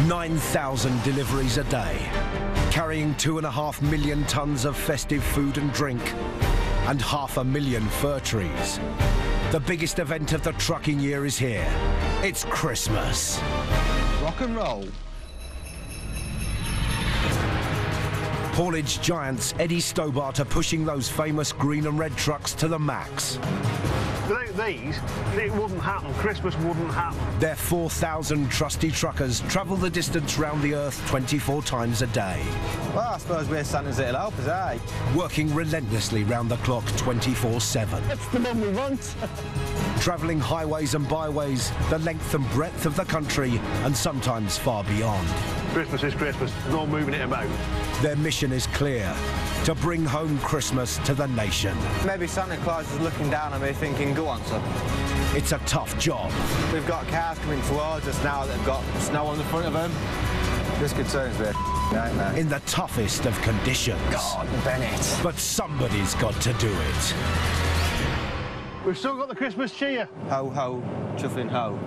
9,000 deliveries a day, carrying 2.5 million tonnes of festive food and drink, and 500,000 fir trees. The biggest event of the trucking year is here. It's Christmas. Rock and roll. Haulage giants Eddie Stobart are pushing those famous green and red trucks to the max. Without these, it wouldn't happen. Christmas wouldn't happen. Their 4,000 trusty truckers travel the distance round the earth 24 times a day. Well, I suppose we're Santa's little helpers, eh? Working relentlessly round the clock 24/7. That's the one we want. Travelling highways and byways, the length and breadth of the country, and sometimes far beyond. Christmas is Christmas. No moving it about. Their mission is clear: to bring home Christmas to the nation. Maybe Santa Claus is looking down on me thinking, go on, son. It's a tough job. We've got cars coming towards us now that have got snow on the front of them. This could turn into a nightmare. In the toughest of conditions. God, Bennett. But somebody's got to do it. We've still got the Christmas cheer. Ho, ho, chuffing ho.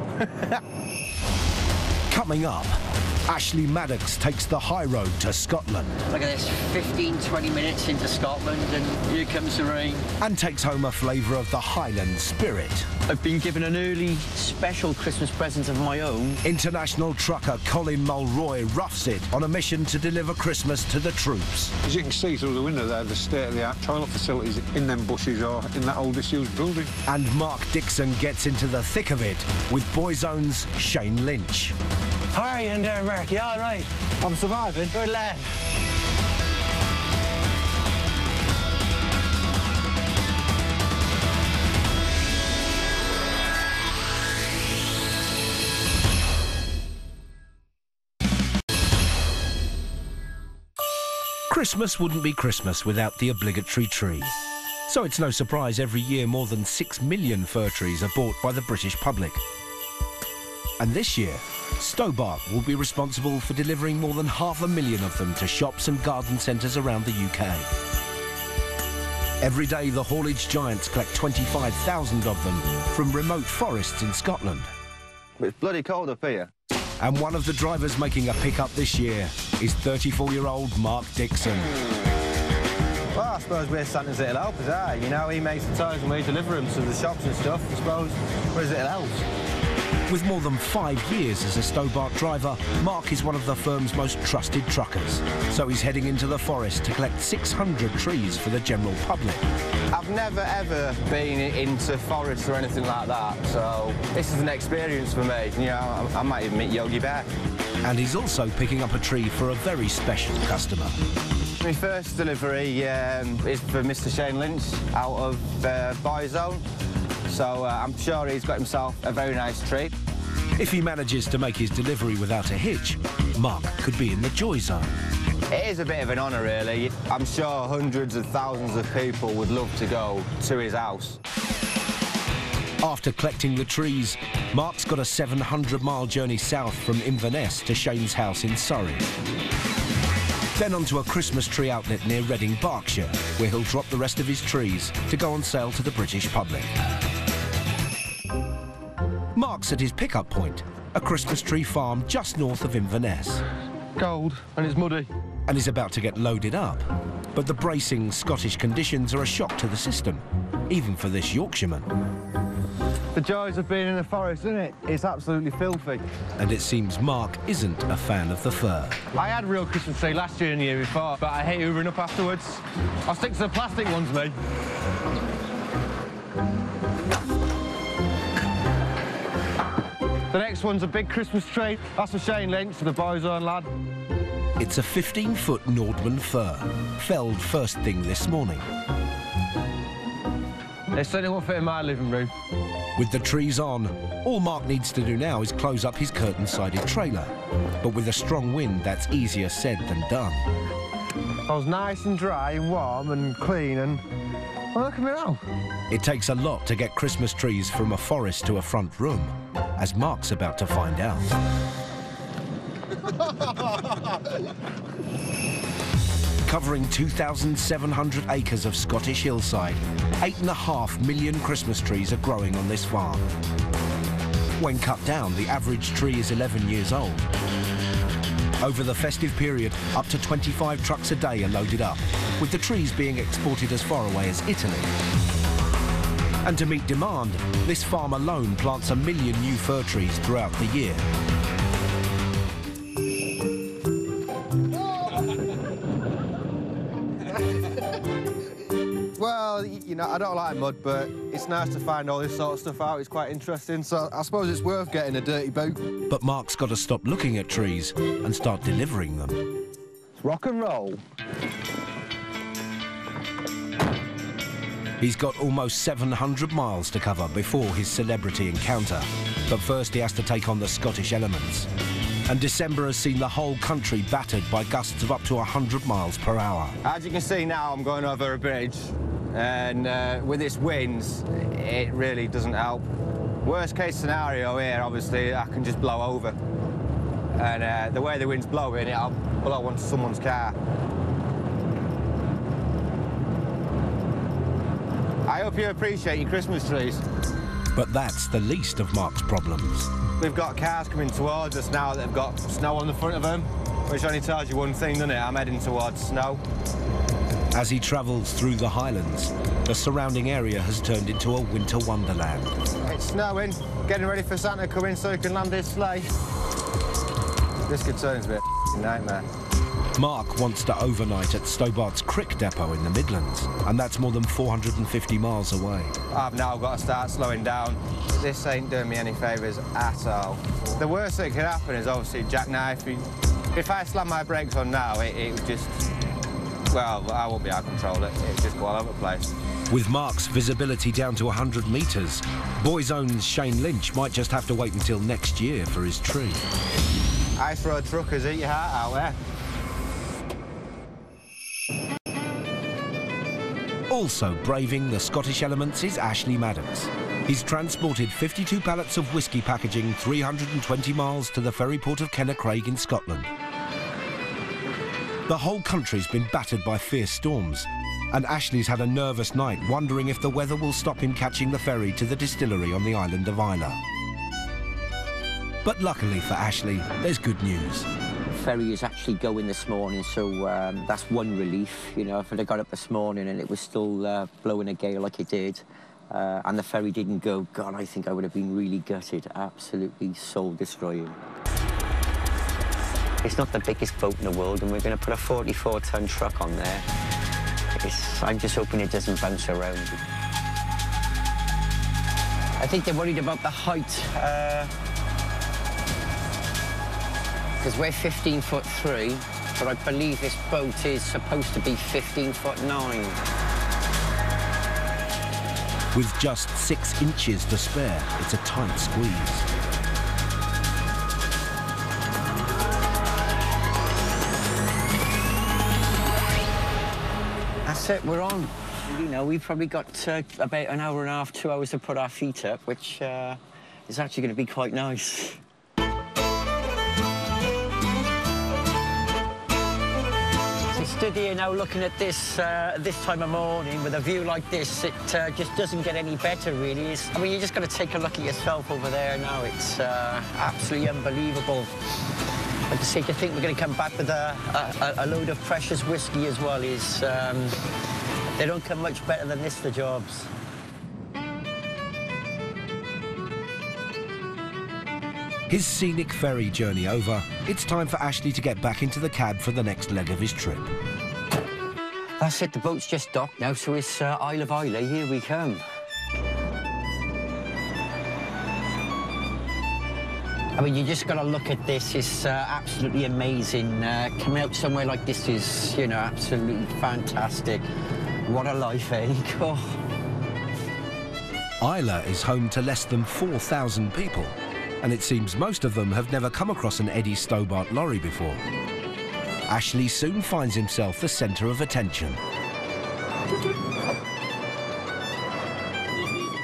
Coming up, Ashley Maddox takes the high road to Scotland. Look at this, 15-20 minutes into Scotland and here comes the rain. And takes home a flavour of the Highland spirit. I've been given an early special Christmas present of my own. International trucker Colin Mulroy roughs it on a mission to deliver Christmas to the troops. As you can see through the window there, the state-of-the-art toilet facilities in them bushes or in that old disused building. And Mark Dixon gets into the thick of it with Boyzone's Shane Lynch. How are you in there, Mark? You all right? I'm surviving. Good lad. Christmas wouldn't be Christmas without the obligatory tree. So it's no surprise every year more than 6 million fir trees are bought by the British public. And this year, Stobart will be responsible for delivering more than 500,000 of them to shops and garden centres around the UK. Every day, the haulage giants collect 25,000 of them from remote forests in Scotland. It's bloody cold up here. And one of the drivers making a pickup this year is 34-year-old Mark Dixon. Well, I suppose we're Santa's little helpers, eh? You know, he makes the toys and we deliver them to the shops and stuff. I suppose we're his little elves. With more than 5 years as a Stobart driver, Mark is one of the firm's most trusted truckers. So he's heading into the forest to collect 600 trees for the general public. I've never, ever been into forests or anything like that, so this is an experience for me. You know, I might even meet Yogi Bear. And he's also picking up a tree for a very special customer. My first delivery is for Mr. Shane Lynch out of Boyzone. So I'm sure he's got himself a very nice tree. If he manages to make his delivery without a hitch, Mark could be in the joy zone. It is a bit of an honour, really. I'm sure hundreds of thousands of people would love to go to his house. After collecting the trees, Mark's got a 700-mile journey south from Inverness to Shane's house in Surrey. Then onto a Christmas tree outlet near Reading, Berkshire, where he'll drop the rest of his trees to go on sale to the British public. Mark's at his pickup point, a Christmas tree farm just north of Inverness. Cold and it's muddy. And he's about to get loaded up. But the bracing Scottish conditions are a shock to the system, even for this Yorkshireman. The joys of being in the forest, isn't it? It's absolutely filthy. And it seems Mark isn't a fan of the fir. I had a real Christmas tree last year and the year before, but I hate hoovering up afterwards. I'll stick to the plastic ones, me. The next one's a big Christmas tree. That's for Shane Lynch, the Boyzone lad. It's a 15-foot Nordman fir, felled first thing this morning. They certainly won't fit in my living room. With the trees on, all Mark needs to do now is close up his curtain-sided trailer. But with a strong wind, that's easier said than done. I was nice and dry and warm and clean and... well, look at me now. It takes a lot to get Christmas trees from a forest to a front room, as Mark's about to find out. Covering 2,700 acres of Scottish hillside, 8.5 million Christmas trees are growing on this farm. When cut down, the average tree is 11 years old. Over the festive period, up to 25 trucks a day are loaded up, with the trees being exported as far away as Italy. And to meet demand, this farm alone plants 1 million new fir trees throughout the year. Well, you know, I don't like mud, but it's nice to find all this sort of stuff out. It's quite interesting, so I suppose it's worth getting a dirty boot. But Mark's got to stop looking at trees and start delivering them. Rock and roll. He's got almost 700 miles to cover before his celebrity encounter. But first he has to take on the Scottish elements. And December has seen the whole country battered by gusts of up to 100 miles per hour. As you can see now, I'm going over a bridge, and with its winds, it really doesn't help. Worst case scenario here, obviously, I can just blow over. And the way the wind's blowing, it'll blow onto someone's car. I hope you appreciate your Christmas trees. But that's the least of Mark's problems. We've got cars coming towards us now that have got snow on the front of them, which only tells you one thing, doesn't it? I'm heading towards snow. As he travels through the Highlands, the surrounding area has turned into a winter wonderland. It's snowing, getting ready for Santa to come in so he can land his sleigh. This could turn into a nightmare. Mark wants to overnight at Stobart's Crick depot in the Midlands, and that's more than 450 miles away. I've now got to start slowing down. This ain't doing me any favours at all. The worst that could happen is obviously jackknife. If I slam my brakes on now, it would just... Well, I won't be able to control it. It'd just go all over the place. With Mark's visibility down to 100 metres, Boys Own's Shane Lynch might just have to wait until next year for his tree. Ice road truckers eat your heart out there. Also braving the Scottish elements is Ashley Maddox. He's transported 52 pallets of whisky packaging 320 miles to the ferry port of Kennacraig in Scotland. The whole country's been battered by fierce storms, and Ashley's had a nervous night wondering if the weather will stop him catching the ferry to the distillery on the island of Islay. But luckily for Ashley, there's good news. Ferry is actually going this morning, so that's one relief. You know, if I'd have got up this morning and it was still blowing a gale like it did, and the ferry didn't go, God, I think I would have been really gutted, absolutely soul-destroying. It's not the biggest boat in the world, and we're going to put a 44-ton truck on there. I'm just hoping it doesn't bounce around. I think they're worried about the height. Because we're 15'3", but I believe this boat is supposed to be 15'9". With just 6 inches to spare, it's a tight squeeze. That's it, we're on. You know, we've probably got about an hour and a half, 2 hours to put our feet up, which is actually going to be quite nice. Stood here now looking at this this time of morning with a view like this, it just doesn't get any better, really. I mean, you just got to take a look at yourself over there now. It's absolutely unbelievable. But to think we're going to come back with a load of precious whiskey as well is... they don't come much better than this, the jobs. His scenic ferry journey over, it's time for Ashley to get back into the cab for the next leg of his trip. That's it, the boat's just docked now, so it's Isle of Islay, here we come. I mean, you just got to look at this, it's absolutely amazing. Coming out somewhere like this is, you know, absolutely fantastic. What a life, eh? Oh. Islay is home to less than 4,000 people, and it seems most of them have never come across an Eddie Stobart lorry before. Ashley soon finds himself the centre of attention.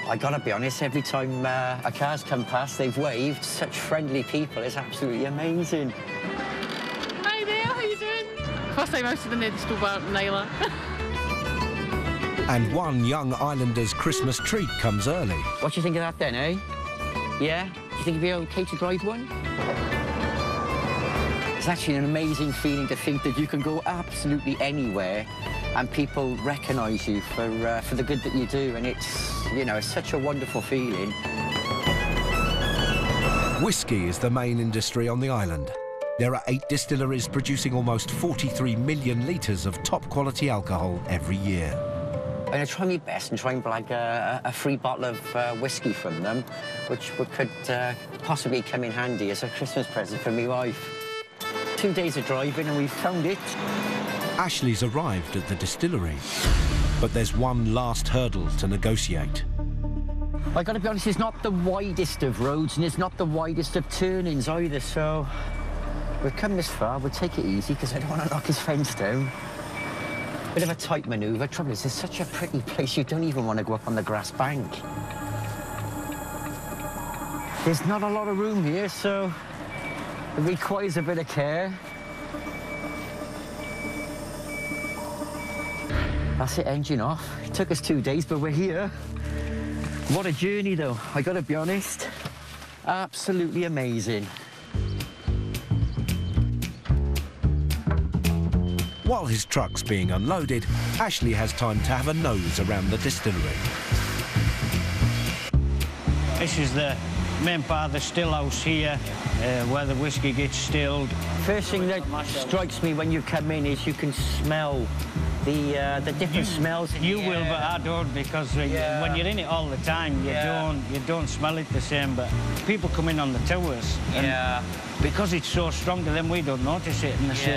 I gotta be honest, every time a car's come past, they've waved. Such friendly people, it's absolutely amazing. Hi there, how you doing? First time out to the Eddie Stobart in Islay. And one young islander's Christmas treat comes early. What do you think of that then, eh? Yeah? Do you think it'd be okay to drive one? It's actually an amazing feeling to think that you can go absolutely anywhere and people recognise you for the good that you do, and it's, you know, it's such a wonderful feeling. Whisky is the main industry on the island. There are 8 distilleries producing almost 43 million litres of top-quality alcohol every year. I'm going to try my best and try and blag a free bottle of whisky from them, which could possibly come in handy as a Christmas present for my wife. 2 days of driving and we've found it. Ashley's arrived at the distillery, but there's one last hurdle to negotiate. I got to be honest, it's not the widest of roads and it's not the widest of turnings either, so we've come this far, we'll take it easy because I don't want to knock his fence down. Bit of a tight manoeuvre. Trouble is, it's such a pretty place, you don't even want to go up on the grass bank. There's not a lot of room here, so it requires a bit of care. That's it, engine off. It took us 2 days, but we're here. What a journey, though, I gotta be honest. Absolutely amazing. While his truck's being unloaded, Ashley has time to have a nose around the distillery. This is the main part of the still house here, where the whisky gets stilled. First thing that strikes me when you come in is you can smell the different smells. You will, but I don't, because when you're in it all the time, you don't smell it the same. But people come in on the towers, and because it's so strong to them, we don't notice it. And they say,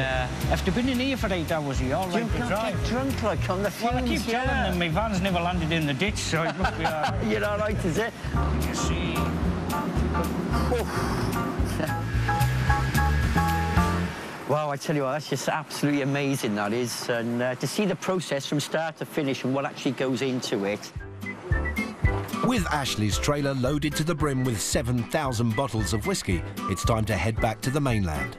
after being in here for 8 hours, you all like to drive. Get drunk like on the fumes. Well, I keep telling them my van's never landed in the ditch, so it must be all right. You're all right, is it? You see. Wow, I tell you what, that's just absolutely amazing, that is. And to see the process from start to finish and what actually goes into it. With Ashley's trailer loaded to the brim with 7,000 bottles of whisky, it's time to head back to the mainland.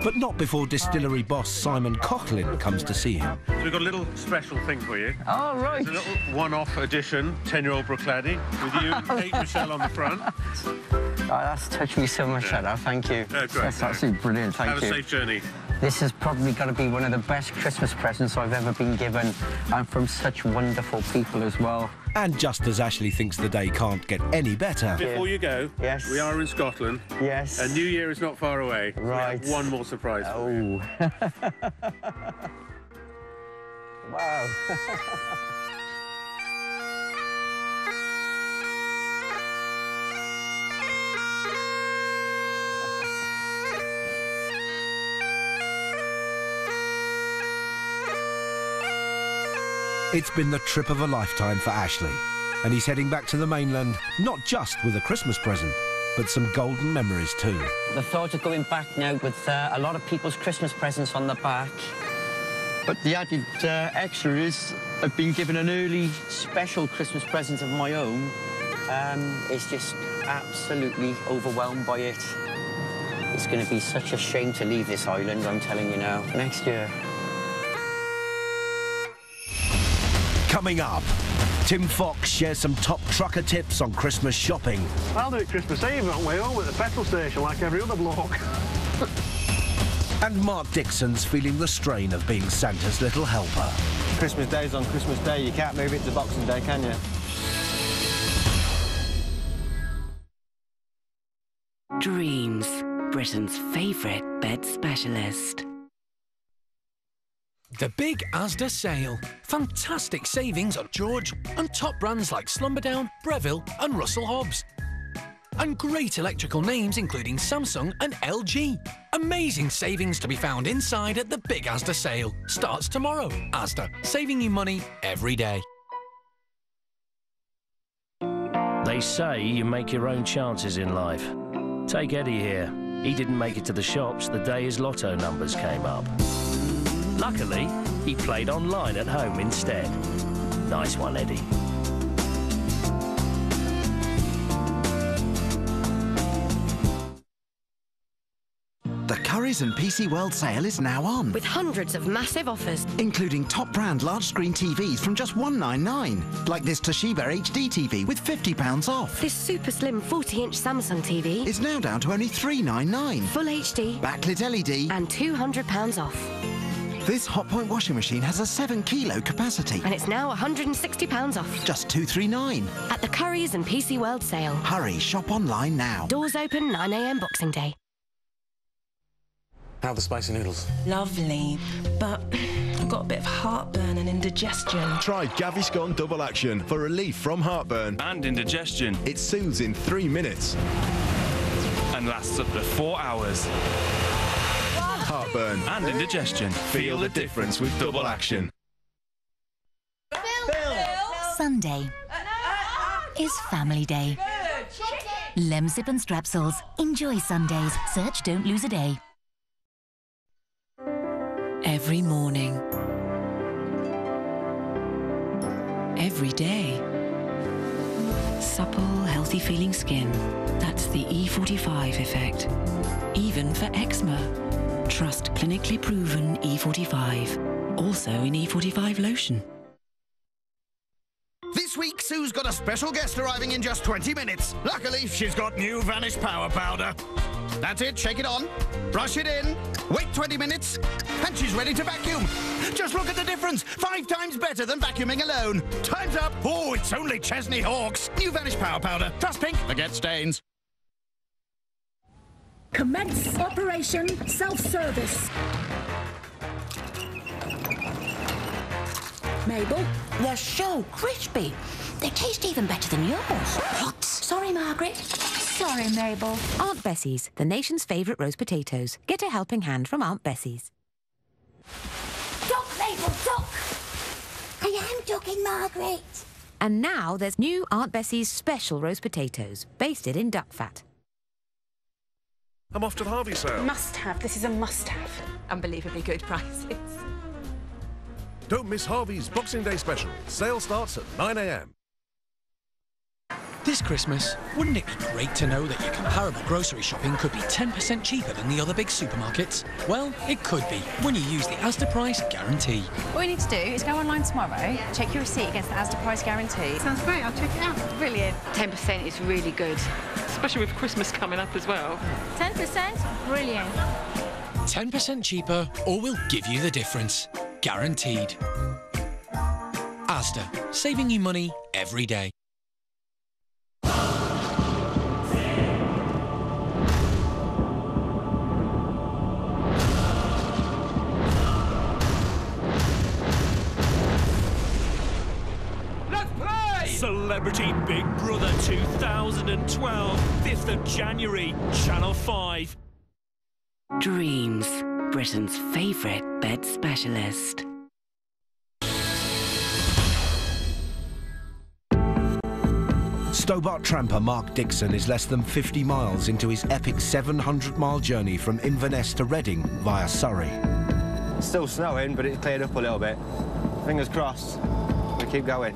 But not before distillery boss Simon Coughlin comes to see him. So we've got a little special thing for you. Oh, right. It's a little one-off edition, 10-year-old Brookladdy, with you and Kate Michelle on the front. Oh, that's touched me so much, that, thank you. Great. That's absolutely brilliant, thank you. Have a safe journey. This has probably got to be one of the best Christmas presents I've ever been given, and from such wonderful people as well. And just as Ashley thinks the day can't get any better... Before you go, we are in Scotland. Yes. And New Year is not far away. Right. We have one more surprise for you. Wow. It's been the trip of a lifetime for Ashley, and he's heading back to the mainland, not just with a Christmas present, but some golden memories too. The thought of going back now with a lot of people's Christmas presents on the back, but the added extra is I've been given an early special Christmas present of my own. It's just absolutely overwhelmed by it. It's going to be such a shame to leave this island, I'm telling you now, next year. Coming up, Tim Fox shares some top trucker tips on Christmas shopping. I'll do it Christmas Eve on the way home at the petrol station like every other bloke. And Mark Dixon's feeling the strain of being Santa's little helper. Christmas Day's on Christmas Day. You can't move it to Boxing Day, can you? Dreams, Britain's favourite bed specialist. The big Asda sale. Fantastic savings on George and top brands like Slumberdown, Breville and Russell Hobbs. And great electrical names including Samsung and LG. Amazing savings to be found inside at the big Asda sale. Starts tomorrow. Asda, saving you money every day. They say you make your own chances in life. Take Eddie here. He didn't make it to the shops the day his lotto numbers came up. Luckily, he played online at home instead. Nice one, Eddie. The Currys and PC World sale is now on. With hundreds of massive offers. Including top brand large screen TVs from just $199. Like this Toshiba HD TV with £50 off. This super slim 40-inch Samsung TV is now down to only $399. Full HD. Backlit LED. And £200 off. This Hotpoint washing machine has a 7-kilo capacity. And it's now £160 off. Just $239. At the Currys and PC World sale. Hurry, shop online now. Doors open 9 AM Boxing Day. How are the spicy noodles? Lovely, but I've got a bit of heartburn and indigestion. Try Gaviscon Double Action for relief from heartburn and indigestion. It soothes in 3 minutes and lasts up to 4 hours. Heartburn and indigestion. Feel the difference with Double Action. Sunday is family day. Lemsip and Strepsils. Enjoy Sundays. Search Don't Lose a Day. Every morning. Every day. Supple, healthy feeling skin. That's the E45 effect. Even for eczema. Trust clinically proven E45. Also in E45 lotion. This week, Sue's got a special guest arriving in just 20 minutes. Luckily, she's got new Vanish Power Powder. That's it, shake it on, brush it in, wait 20 minutes, and she's ready to vacuum. Just look at the difference, 5 times better than vacuuming alone. Time's up. Oh, it's only Chesney Hawkes. New Vanish Power Powder. Trust pink, forget stains. Commence Operation Self-Service. Mabel? They're so crispy. They taste even better than yours. What? Sorry, Margaret. Sorry, Mabel. Aunt Bessie's, the nation's favourite roast potatoes. Get a helping hand from Aunt Bessie's. Duck, Mabel, duck! I am ducking, Margaret. And now there's new Aunt Bessie's special roast potatoes, basted in duck fat. I'm off to the Harvey sale. Must have. This is a must-have. Unbelievably good prices. Don't miss Harvey's Boxing Day special. Sale starts at 9 AM. This Christmas, wouldn't it be great to know that your comparable grocery shopping could be 10% cheaper than the other big supermarkets? Well, it could be when you use the Asda Price Guarantee. All you need to do is go online tomorrow, check your receipt against the Asda Price Guarantee. Sounds great, I'll check it out. Brilliant. 10% is really good. Especially with Christmas coming up as well. 10%? Brilliant. 10% cheaper, or we'll give you the difference. Guaranteed. Asda, saving you money every day. Celebrity Big Brother 2012, 5th of January, Channel 5. Dreams, Britain's favourite bed specialist. Stobart tramper Mark Dixon is less than 50 miles into his epic 700-mile journey from Inverness to Reading via Surrey. It's still snowing, but it's cleared up a little bit. Fingers crossed. We keep going.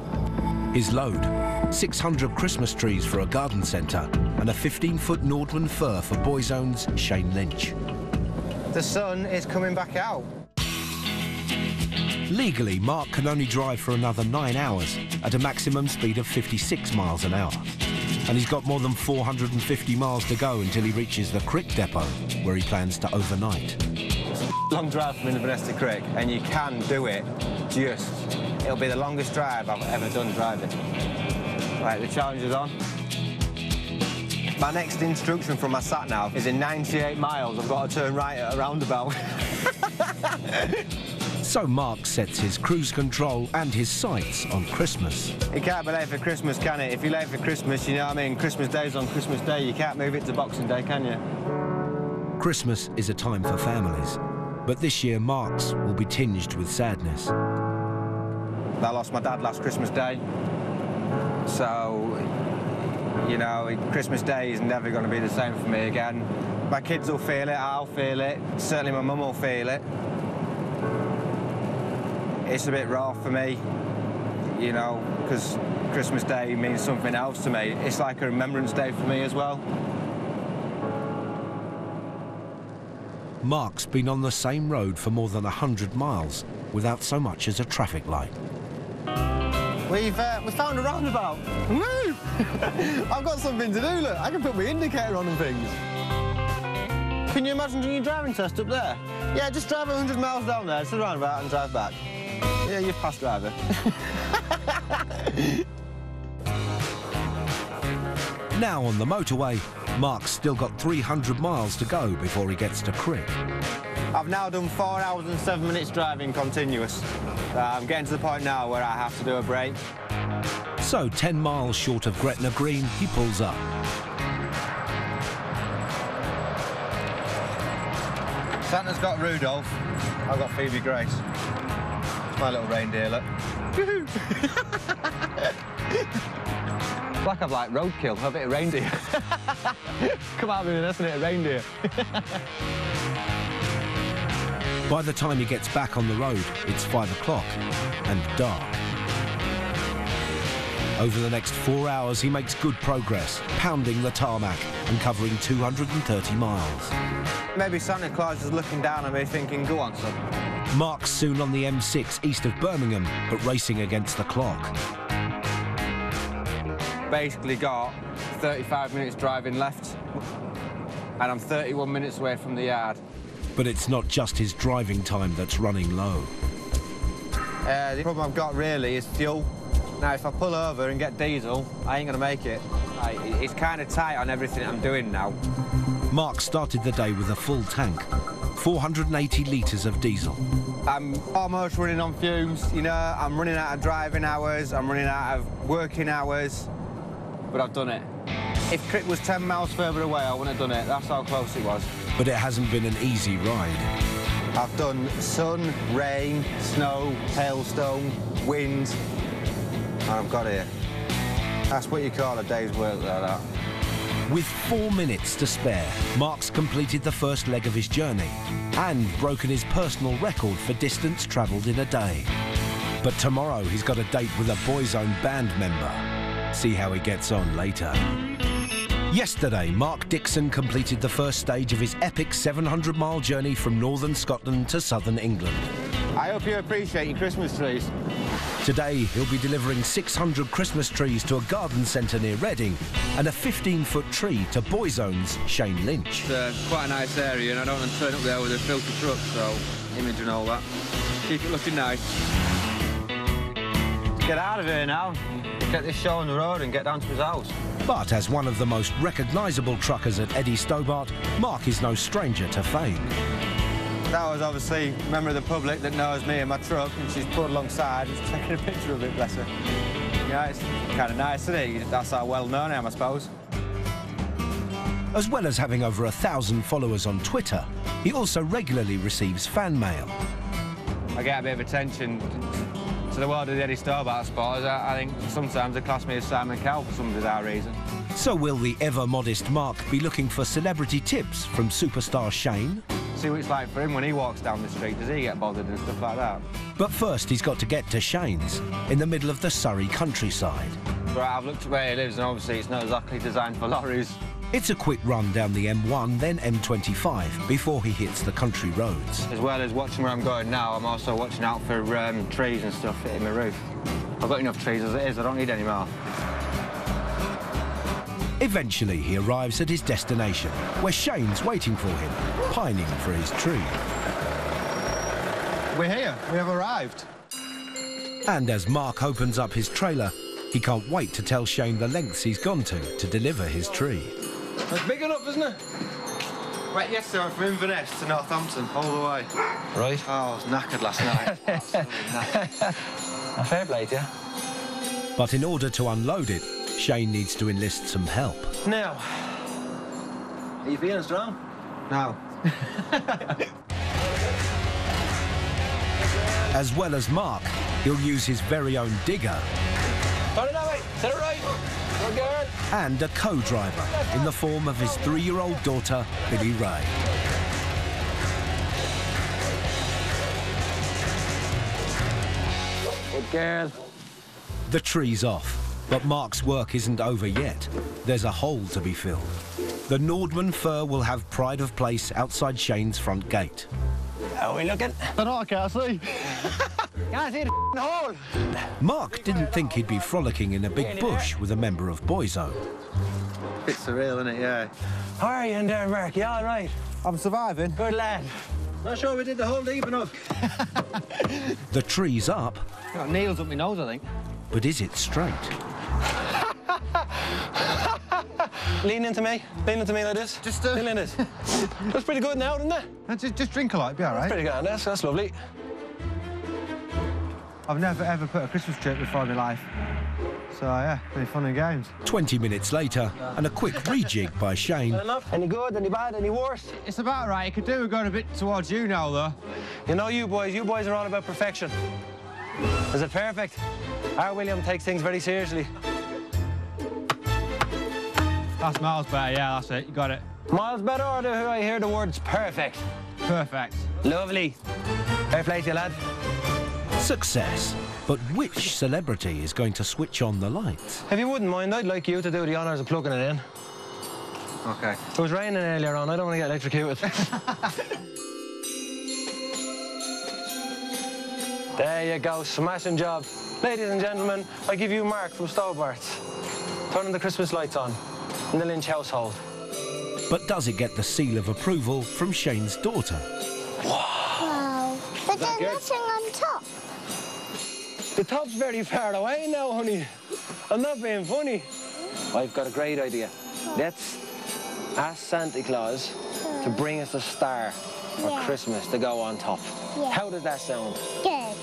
His load, 600 Christmas trees for a garden centre and a 15-foot Nordland fir for Boyzone's Shane Lynch. The sun is coming back out. Legally, Mark can only drive for another 9 hours at a maximum speed of 56 miles an hour. And he's got more than 450 miles to go until he reaches the Crick depot, where he plans to overnight. It's a long drive from Inverness to Crick, and you can do it it'll be the longest drive I've ever done driving. Right, the challenge is on. My next instruction from my sat-nav is in 98 miles, I've got to turn right at a roundabout. So Mark sets his cruise control and his sights on Christmas. You can't be late for Christmas, can it? If you're late for Christmas, you know what I mean? Christmas Day's on Christmas Day, you can't move it to Boxing Day, can you? Christmas is a time for families, but this year Mark's will be tinged with sadness. I lost my dad last Christmas Day, so, you know, Christmas Day is never going to be the same for me again. My kids will feel it, I'll feel it, certainly my mum will feel it. It's a bit raw for me, you know, because Christmas Day means something else to me. It's like a remembrance day for me as well. Mark's been on the same road for more than 100 miles without so much as a traffic light. We found a roundabout. Woo! I've got something to do, look. I can put my indicator on and things. Can you imagine doing your driving test up there? Yeah, just drive 100 miles down there, to the roundabout and drive back. Yeah, you've passed driver. Now on the motorway, Mark's still got 300 miles to go before he gets to Crick. I've now done 4 hours and 7 minutes driving continuous. I'm getting to the point now where I have to do a break. So 10 miles short of Gretna Green, he pulls up. Santa's got Rudolph. I've got Phoebe Grace. It's my little reindeer, look. It's like I've like roadkill, a bit of reindeer. Come out with it, isn't it, a reindeer? By the time he gets back on the road, it's 5 o'clock and dark. Over the next 4 hours, he makes good progress, pounding the tarmac and covering 230 miles. Maybe Santa Claus is looking down at me thinking, go on, son. Mark's soon on the M6 east of Birmingham, but racing against the clock. Basically got 35 minutes driving left, and I'm 31 minutes away from the yard. But it's not just his driving time that's running low. The problem I've got really is fuel. Now, if I pull over and get diesel, I ain't gonna make it. It's kind of tight on everything I'm doing now. Mark started the day with a full tank, 480 litres of diesel. I'm almost running on fumes, you know, I'm running out of driving hours, I'm running out of working hours, but I've done it. If Crick was 10 miles further away, I wouldn't have done it. That's how close it was. But it hasn't been an easy ride. I've done sun, rain, snow, hailstone, wind, and I've got here. That's what you call a day's work like that. With 4 minutes to spare, Mark's completed the first leg of his journey and broken his personal record for distance travelled in a day. But tomorrow he's got a date with a Boys Own band member. See how he gets on later. Yesterday, Mark Dixon completed the first stage of his epic 700-mile journey from northern Scotland to southern England. I hope you appreciate your Christmas trees. Today, he'll be delivering 600 Christmas trees to a garden centre near Reading and a 15-foot tree to Boys Own's Shane Lynch. It's quite a nice area, and I don't want to turn up there with a filthy truck, so image and all that. Keep it looking nice. Get out of here now. Get this show on the road and get down to his house. But as one of the most recognisable truckers at Eddie Stobart, Mark is no stranger to fame. That was obviously a member of the public that knows me and my truck, and she's pulled alongside and taking a picture of it, bless her. Yeah, it's kind of nice, isn't it? That's how well known I am, I suppose. As well as having over 1,000 followers on Twitter, he also regularly receives fan mail. I get a bit of attention to the world of the Eddie Stobart supporters. I think sometimes they class me as Simon Cowell for some bizarre reason. So will the ever-modest Mark be looking for celebrity tips from superstar Shane? See what it's like for him when he walks down the street. Does he get bothered and stuff like that? But first, he's got to get to Shane's, in the middle of the Surrey countryside. Right, I've looked at where he lives, and obviously it's not exactly designed for lorries. It's a quick run down the M1, then M25, before he hits the country roads. As well as watching where I'm going now, I'm also watching out for trees and stuff hitting my roof. I've got enough trees as it is, I don't need any more. Eventually, he arrives at his destination, where Shane's waiting for him, pining for his tree. We're here. We have arrived. And as Mark opens up his trailer, he can't wait to tell Shane the lengths he's gone to deliver his tree. It's big enough, isn't it? Right, yes, sir, from Inverness to Northampton, all the way. Right. Oh, I was knackered last night. Fair play to you. But in order to unload it, Shane needs to enlist some help. Now, are you feeling strong? No. As well as Mark, he'll use his very own digger. Turn it that way. Set it right. Good girl. And a co-driver in the form of his 3-year-old daughter, Billy Ray. Good girl. The tree's off, but Mark's work isn't over yet. There's a hole to be filled. The Nordman fir will have pride of place outside Shane's front gate. How are we looking? I know, I can't see. Can't see the hole. Mark didn't think he'd be frolicking in a big bush with a member of Boyzone. Bit surreal, isn't it? Yeah. How are you in there, Mark? You all right? I'm surviving. Good lad. Not sure we did the hole deep enough. The tree's up. Got needles up my nose, I think. But is it straight? Lean into me. Lean into me like this. Just lean in this. That's pretty good now, isn't it? Just drink a lot, it'll be all right. That's pretty good. That's lovely. I've never ever put a Christmas tree up before in my life. So yeah, pretty fun and games. 20 minutes later, and a quick rejig by Shane. Any good, any bad, any worse? It's about right. It could do with going a bit towards you now, though. You know you boys are all about perfection. Is it perfect? Our William takes things very seriously. That's miles better, yeah, that's it. You got it. Miles better, or do I hear the words perfect? Perfect. Lovely. Fair play to you, lad. Success. But which celebrity is going to switch on the lights? If you wouldn't mind, I'd like you to do the honours of plugging it in. OK. It was raining earlier on. I don't want to get electrocuted. There you go. Smashing job. Ladies and gentlemen, I give you Mark from Stobart. Turning the Christmas lights on in the Lynch household. But does it get the seal of approval from Shane's daughter? Wow. But there's nothing on top. The top's very far away now, honey. I'm not being funny. I've got a great idea. Let's ask Santa Claus to bring us a star for Christmas to go on top. Yeah. How does that sound? Good.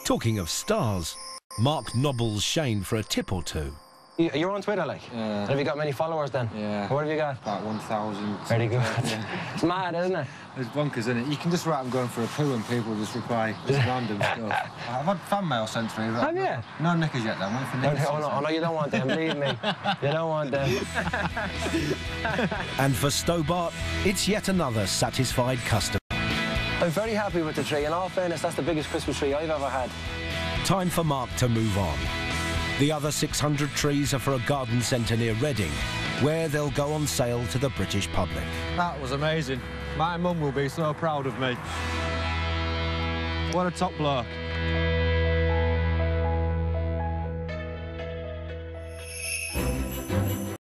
Talking of stars, Mark nobbles Shane for a tip or two. You're on Twitter, like? Yeah. Have you got many followers then? Yeah. What have you got? About 1,000. Very good. Yeah. It's mad, isn't it? It's bonkers, isn't it? You can just write I'm going for a poo and people just reply just random stuff. I've had fan mail sent to me. Have you? No knickers yet, though. I'm waiting for knickers. Oh, no, you don't want them, believe me. You don't want them. And for Stobart, it's yet another satisfied customer. I'm very happy with the tree. In all fairness, that's the biggest Christmas tree I've ever had. Time for Mark to move on. The other 600 trees are for a garden centre near Reading, where they'll go on sale to the British public. That was amazing. My mum will be so proud of me. What a top bloke.